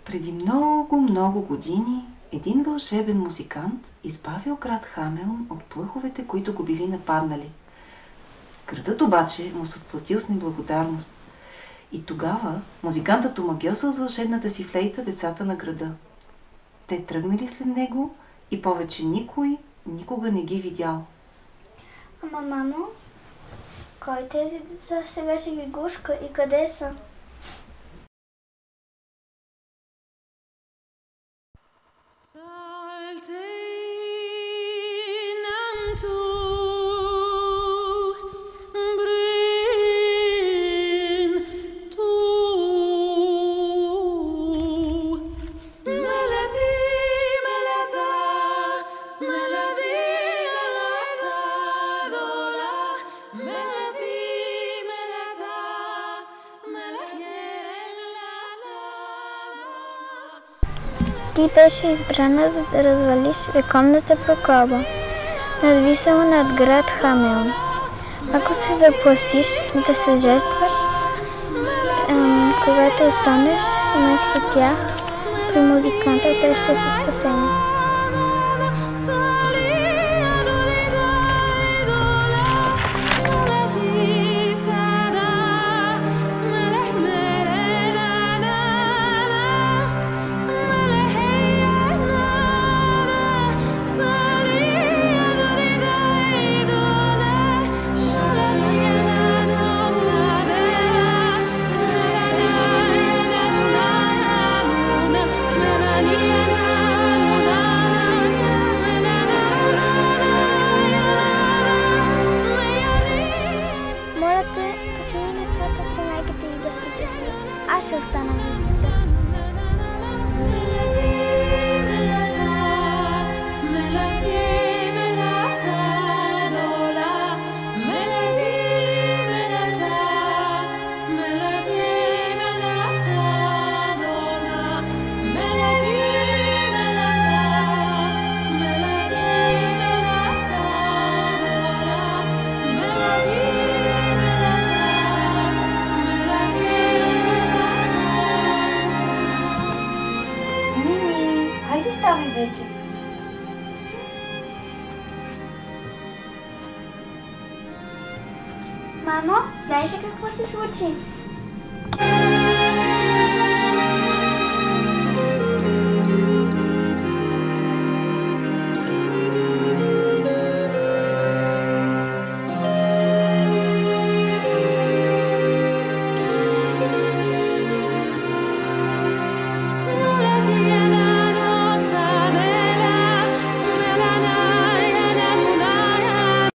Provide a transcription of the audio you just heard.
Преди много, много години един вълшебен музикант избавил град Хамелн от плъховете, които го били нападнали. Градът обаче му се отплатил с неблагодарност. И тогава музикантът омагьосал с вълшебната си флейта децата на града. Те тръгнали след него и повече никой никога не ги видял. Ама, мамо, кой тези деца сега ще ги гушка и къде са? Ти беше избрана, за да развалиш вековната прокоба, надвисала над град Хамелн. Ако се заплашиш да се жертваш, когато останеш вместо тях, при музиканта те ще са спасени. Аз ще остана вместо тях. Ставай вече. Мамо, знаеш ли какво се случи?